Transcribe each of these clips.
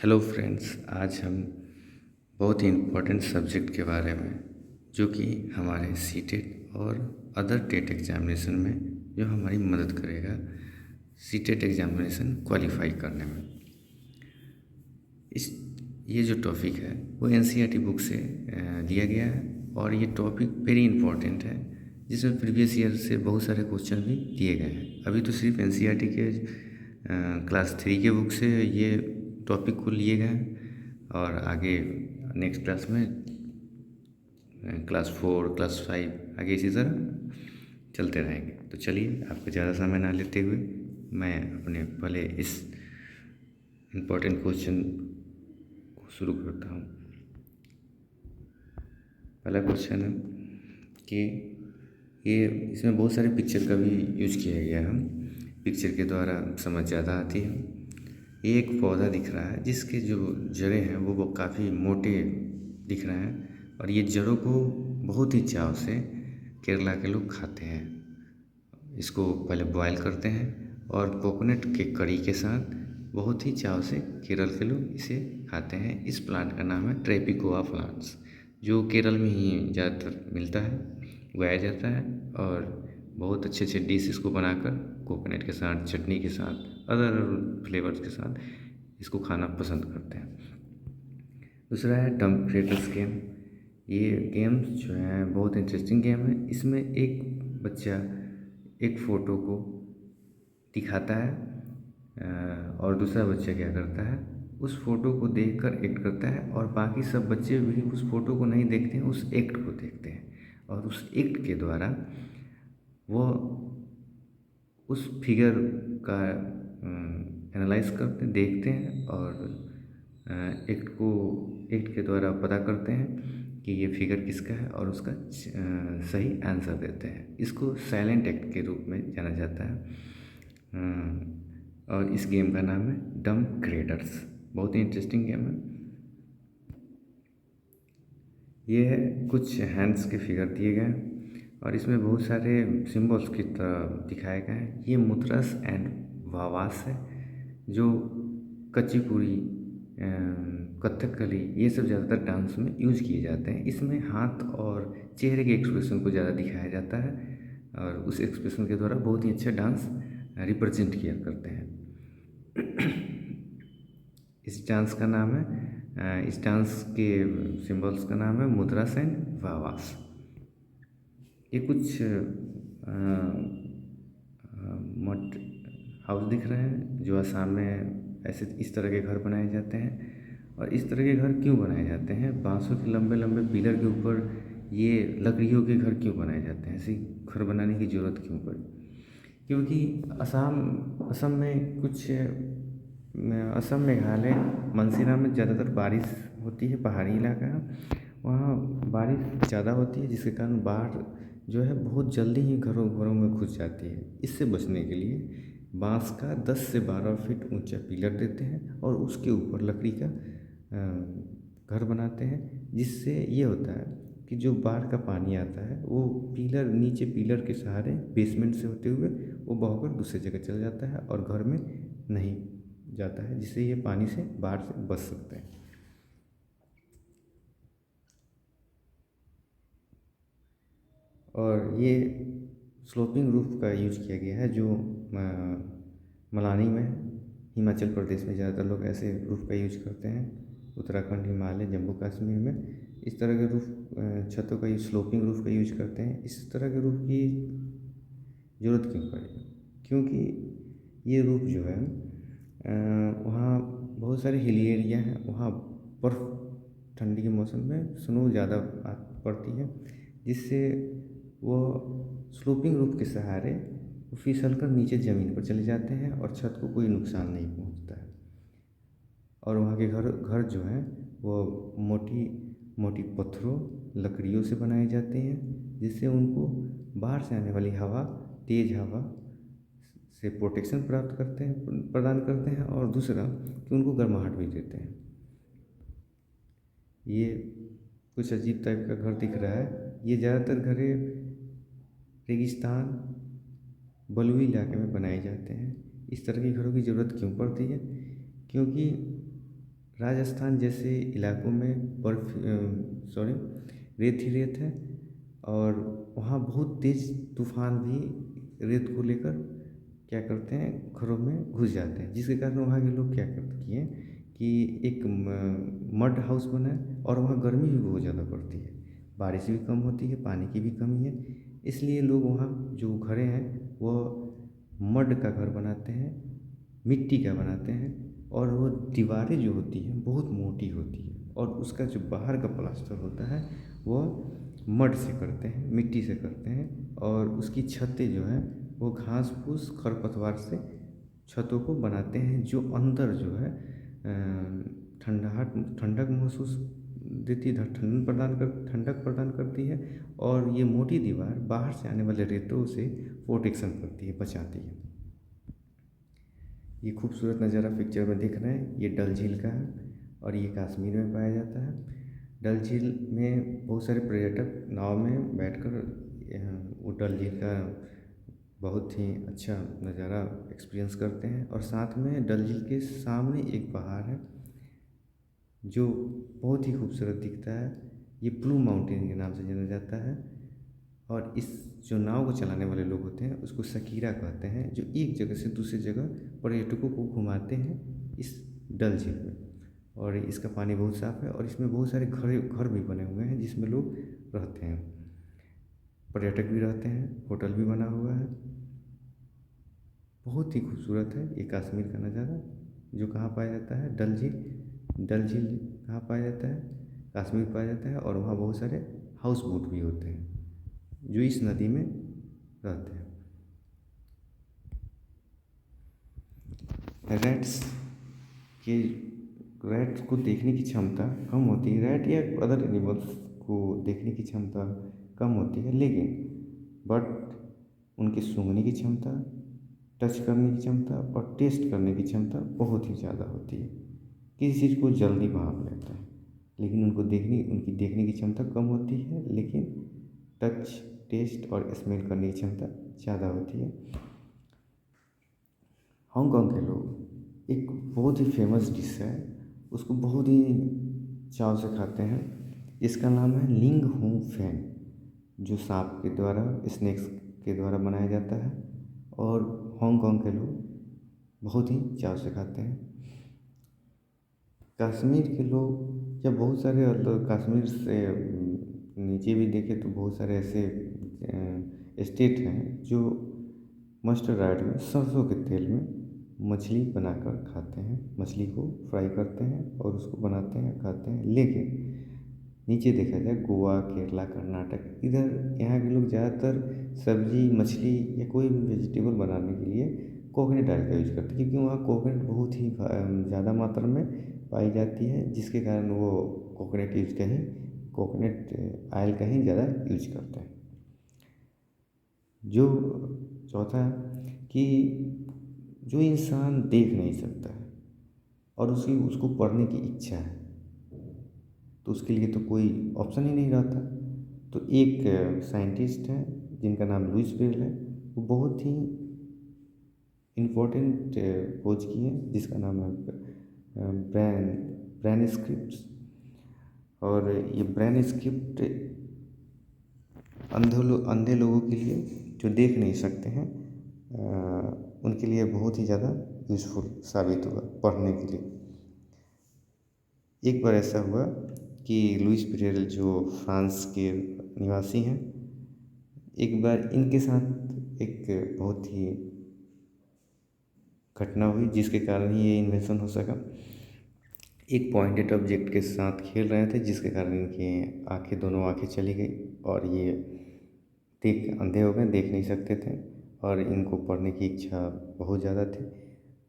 Hello friends, आज हम बहुत ही इम्पोर्टेंट सब्जेक्ट के बारे में जो कि हमारे सीटेट और अदर टेट एग्जामिनेशन में जो हमारी मदद करेगा सीटेट एग्जामिनेशन क्वालिफाई करने में। इस ये जो टॉपिक है वो एनसीईआरटी बुक से लिया गया है और ये टॉपिक वेरी इंपॉर्टेंट है जिसमें प्रीवियस ईयर से बहुत सारे क्वेश्चन भी दिए गए हैं। अभी तो सिर्फ एनसीईआरटी के क्लास 3 के बुक से ये टॉपिक को लिए गए हैं और आगे नेक्स्ट क्लास में क्लास 4 क्लास 5 आगे इसी तरह चलते रहेंगे। तो चलिए, आपको ज़्यादा समय ना लेते हुए मैं अपने पहले इस इम्पोर्टेंट क्वेश्चन को शुरू करता हूँ। पहला क्वेश्चन है कि ये इसमें बहुत सारे पिक्चर का भी यूज किया गया है। पिक्चर के द्वारा समझ ज़्यादा आती है। ये एक पौधा दिख रहा है जिसके जो जड़ें हैं वो काफ़ी मोटे दिख रहे हैं और ये जड़ों को बहुत ही चाव से केरला के लोग खाते हैं। इसको पहले बॉयल करते हैं और कोकोनट के कड़ी के साथ बहुत ही चाव से केरल के लोग इसे खाते हैं। इस प्लांट का नाम है ट्रेपिकोआ प्लांट्स, जो केरल में ही ज़्यादातर मिलता है, उगाया जाता है और बहुत अच्छे अच्छे डिश इसको बनाकर कोकोनट के साथ, चटनी के साथ, अदर फ्लेवर्स के साथ इसको खाना पसंद करते हैं। दूसरा है डम्ब क्रिएटर्स गेम। ये गेम्स जो है बहुत इंटरेस्टिंग गेम है। इसमें एक बच्चा एक फ़ोटो को दिखाता है और दूसरा बच्चा क्या करता है, उस फ़ोटो को देखकर एक्ट करता है और बाकी सब बच्चे भी उस फ़ोटो को नहीं देखते हैं, उस एक्ट को देखते हैं और उस एक्ट के द्वारा वो उस फिगर का एनालाइज करते देखते हैं और एक्ट के द्वारा पता करते हैं कि ये फिगर किसका है और उसका सही आंसर देते हैं। इसको साइलेंट एक्ट के रूप में जाना जाता है और इस गेम का नाम है डम्ब क्रिएटर्स। बहुत ही इंटरेस्टिंग गेम है। ये है कुछ हैंड्स के फिगर दिए गए हैं और इसमें बहुत सारे सिंबल्स की तरह दिखाए गए हैं। ये मुद्रास एंड वावास है जो कुचिपुड़ी, कथकली, ये सब ज़्यादातर डांस में यूज किए जाते हैं। इसमें हाथ और चेहरे के एक्सप्रेशन को ज़्यादा दिखाया जाता है और उस एक्सप्रेशन के द्वारा बहुत ही अच्छा डांस रिप्रेजेंट किया करते हैं। इस डांस का नाम है, इस डांस के सिंबल्स का नाम है मुद्रास एंड वावास। ये कुछ मड हाउस दिख रहे हैं जो असम में ऐसे इस तरह के घर बनाए जाते हैं। और इस तरह के घर क्यों बनाए जाते हैं? बांसों के लंबे लंबे पिलर के ऊपर ये लकड़ियों के घर क्यों बनाए जाते हैं? ऐसे घर बनाने की ज़रूरत क्यों पड़ी? क्योंकि असम में कुछ असम, मेघालय, मनसीरा में ज़्यादातर बारिश होती है, पहाड़ी इलाका है, वहाँ बारिश ज़्यादा होती है जिसके कारण बाढ़ जो है बहुत जल्दी ही घरों घरों में घुस जाती है। इससे बचने के लिए बांस का 10 से 12 फीट ऊंचा पिलर देते हैं और उसके ऊपर लकड़ी का घर बनाते हैं, जिससे ये होता है कि जो बाढ़ का पानी आता है वो पिलर नीचे, पिलर के सहारे बेसमेंट से होते हुए वो बहकर दूसरी जगह चला जाता है और घर में नहीं जाता है, जिससे ये पानी से, बाढ़ से बच सकते हैं। और ये स्लोपिंग रूफ का यूज किया गया है जो मनाली में, हिमाचल प्रदेश में ज़्यादातर लोग ऐसे रूफ का यूज करते हैं। उत्तराखंड, हिमालय, जम्मू कश्मीर में इस तरह के रूफ छतों का स्लोपिंग रूफ का यूज करते हैं। इस तरह के रूफ की ज़रूरत क्यों पड़ी? क्योंकि ये रूफ जो है वहाँ बहुत सारे हिली एरिया हैं, वहाँ बर्फ़ ठंडी के मौसम में स्नो ज़्यादा पड़ती है, जिससे वो स्लोपिंग रूफ के सहारे फिसल कर नीचे ज़मीन पर चले जाते हैं और छत को कोई नुकसान नहीं पहुंचता है। और वहाँ के घर जो हैं वो मोटी मोटी पत्थरों, लकड़ियों से बनाए जाते हैं, जिससे उनको बाहर से आने वाली हवा, तेज़ हवा से प्रोटेक्शन प्रदान करते हैं और दूसरा कि उनको गर्माहट भी देते हैं। ये कुछ अजीब टाइप का घर दिख रहा है। ये ज़्यादातर घरें रेगिस्तान, बलुई इलाके में बनाए जाते हैं। इस तरह के घरों की ज़रूरत क्यों पड़ती है? क्योंकि राजस्थान जैसे इलाकों में रेत ही रेत है, और वहाँ बहुत तेज़ तूफान भी रेत को लेकर क्या करते हैं, घरों में घुस जाते हैं, जिसके कारण वहाँ के लोग क्या करते किए कि एक मड हाउस बनाए, और वहाँ गर्मी भी बहुत ज़्यादा पड़ती है, बारिश भी कम होती है, पानी की भी कमी है, इसलिए लोग वहाँ जो घरें हैं वो मड का घर बनाते हैं, मिट्टी का बनाते हैं, और वो दीवारें जो होती हैं बहुत मोटी होती है, और उसका जो बाहर का प्लास्टर होता है वो मड से करते हैं, मिट्टी से करते हैं, और उसकी छतें जो है वो घास फूस खरपतवार से छतों को बनाते हैं, जो अंदर जो है ठंडक महसूस देती है, ठंडक प्रदान करती है, और ये मोटी दीवार बाहर से आने वाले रेतों से प्रोटेक्शन करती है, बचाती है। ये खूबसूरत नज़ारा पिक्चर में दिख रहा है, ये डल झील का है, और ये कश्मीर में पाया जाता है। डल झील में बहुत सारे पर्यटक नाव में बैठकर वो डल झील का बहुत ही अच्छा नज़ारा एक्सपीरियंस करते हैं, और साथ में डल झील के सामने एक पहाड़ है जो बहुत ही खूबसूरत दिखता है, ये ब्लू माउंटेन के नाम से जाना जाता है, और इस जो नाव को चलाने वाले लोग होते हैं उसको सकीरा कहते हैं, जो एक जगह से दूसरी जगह पर्यटकों को घुमाते हैं इस डल झील में, और इसका पानी बहुत साफ़ है, और इसमें बहुत सारे घर भी बने हुए हैं जिसमें लोग रहते हैं, पर्यटक भी रहते हैं, होटल भी बना हुआ है। बहुत ही खूबसूरत है ये कश्मीर का नज़ारा, जो कहाँ पाया जाता है, डल झील कहाँ पाया जाता है, कश्मीर पाया जाता है, और वहाँ बहुत सारे हाउस बोट भी होते हैं जो इस नदी में रहते हैं। रैट्स को देखने की क्षमता कम होती है, रैट या अदर एनिमल्स को देखने की क्षमता कम होती है, लेकिन बट उनकी सूंघने की क्षमता, टच करने की क्षमता और टेस्ट करने की क्षमता बहुत ही ज़्यादा होती है। किसी चीज़ को जल्दी भांप लेते हैं, लेकिन उनकी देखने की क्षमता कम होती है, लेकिन टच, टेस्ट और स्मेल करने की क्षमता ज़्यादा होती है। हांगकांग के लोग एक बहुत ही फेमस डिश है, उसको बहुत ही चाव से खाते हैं, इसका नाम है लिंग हूँ फैन, जो सांप के द्वारा, स्नेक्स के द्वारा बनाया जाता है, और हांगकांग के लोग बहुत ही चाव से खाते हैं। कश्मीर के लोग या बहुत सारे कश्मीर से नीचे भी देखें तो बहुत सारे ऐसे स्टेट हैं जो मस्टर्ड ऑयल में, सरसों के तेल में मछली बनाकर खाते हैं, मछली को फ्राई करते हैं और उसको बनाते हैं, खाते हैं। लेकिन नीचे देखा जाए गोवा, केरला, कर्नाटक, इधर यहाँ के लोग ज़्यादातर सब्जी, मछली या कोई भी वेजिटेबल बनाने के लिए कोकोनट ऑयल का यूज़ करते हैं, क्योंकि वहाँ कोकोनट बहुत ही ज़्यादा मात्रा में पाई जाती है, जिसके कारण वो कोकोनट ऑयल का ही ज़्यादा यूज करते हैं। जो चौथा कि जो इंसान देख नहीं सकता है और उसको पढ़ने की इच्छा है, तो उसके लिए तो कोई ऑप्शन ही नहीं रहता। तो एक साइंटिस्ट है जिनका नाम लुईस ब्रेल है, वो बहुत ही इम्पोर्टेंट खोज की है, जिसका नाम है ब्रेन स्क्रिप्ट। और ये ब्रेन स्क्रिप्ट अंधे लोगों के लिए जो देख नहीं सकते हैं उनके लिए बहुत ही ज़्यादा यूज़फुल साबित हुआ पढ़ने के लिए। एक बार ऐसा हुआ कि लुईस ब्रेल जो फ्रांस के निवासी हैं, एक बार इनके साथ एक बहुत ही घटना हुई जिसके कारण ही ये इन्वेंशन हो सका। एक पॉइंटेड ऑब्जेक्ट के साथ खेल रहे थे, जिसके कारण इनकी दोनों आंखें चली गई और ये अंधे हो गए, देख नहीं सकते थे, और इनको पढ़ने की इच्छा बहुत ज़्यादा थी।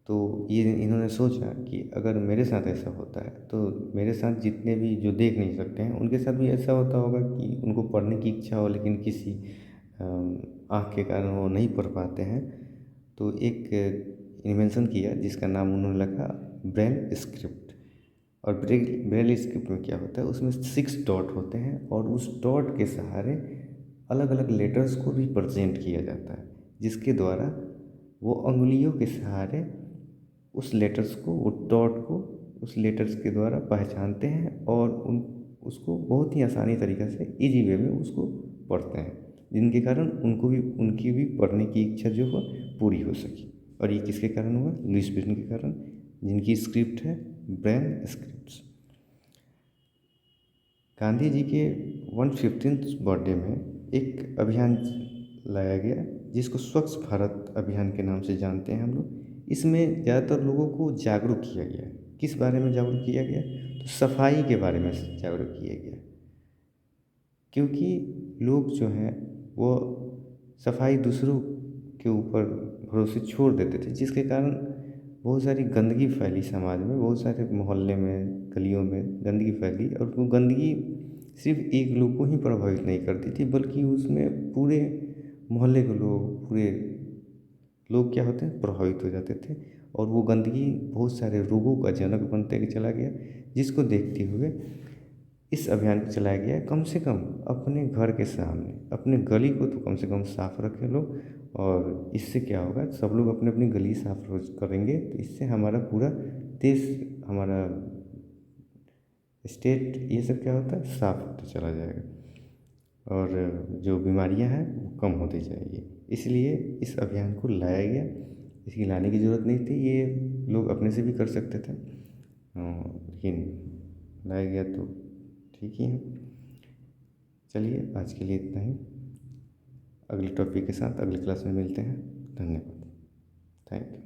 तो इन्होंने सोचा कि अगर मेरे साथ ऐसा होता है तो मेरे साथ जितने भी जो देख नहीं सकते हैं उनके साथ भी ऐसा होता होगा कि उनको पढ़ने की इच्छा हो, लेकिन किसी आँख के कारण वो नहीं पढ़ पाते हैं। तो एक इन्वेंशन किया जिसका नाम उन्होंने रखा ब्रेल स्क्रिप्ट। और ब्रेल स्क्रिप्ट में क्या होता है, उसमें 6 डॉट होते हैं, और उस डॉट के सहारे अलग अलग लेटर्स को रिप्रेजेंट किया जाता है, जिसके द्वारा वो उंगलियों के सहारे उस लेटर्स को, वो डॉट को उस लेटर्स के द्वारा पहचानते हैं और उसको बहुत ही आसानी तरीक़े से ईजी वे में उसको पढ़ते हैं, जिनके कारण उनकी भी पढ़ने की इच्छा जो है पूरी हो सकी। और ये किसके कारण हुआ? लुईस ब्रेन के कारण, जिनकी स्क्रिप्ट है ब्रेन स्क्रिप्ट्स। गांधी जी के 115th बर्थडे में एक अभियान लाया गया जिसको स्वच्छ भारत अभियान के नाम से जानते हैं हम लोग। इसमें ज़्यादातर लोगों को जागरूक किया गया। किस बारे में जागरूक किया गया? तो सफाई के बारे में जागरूक किया गया, क्योंकि लोग जो हैं वो सफाई दूसरों के ऊपर भरोसे छोड़ देते थे, जिसके कारण बहुत सारी गंदगी फैली समाज में, बहुत सारे मोहल्ले में, गलियों में गंदगी फैली। और वो गंदगी सिर्फ एक लोग को ही प्रभावित नहीं करती थी, बल्कि उसमें पूरे मोहल्ले के लोग, पूरे लोग क्या होते हैं, प्रभावित हो जाते थे। और वो गंदगी बहुत सारे रोगों का जनक बनते चला गया, जिसको देखते हुए इस अभियान को चलाया गया है। कम से कम अपने घर के सामने, अपने गली को तो कम से कम साफ रखें लोग। और इससे क्या होगा, सब लोग अपनी अपनी गली साफ रोज करेंगे तो इससे हमारा पूरा देश, हमारा स्टेट, ये सब क्या होता है, साफ होता चला जाएगा और जो बीमारियां हैं वो कम होती जाएगी। इसलिए इस अभियान को लाया गया। इसकी लाने की ज़रूरत नहीं थी, ये लोग अपने से भी कर सकते थे, लेकिन लाया गया तो ठीक ही है। चलिए आज के लिए इतना ही। अगले टॉपिक के साथ अगली क्लास में मिलते हैं। धन्यवाद। Thank you.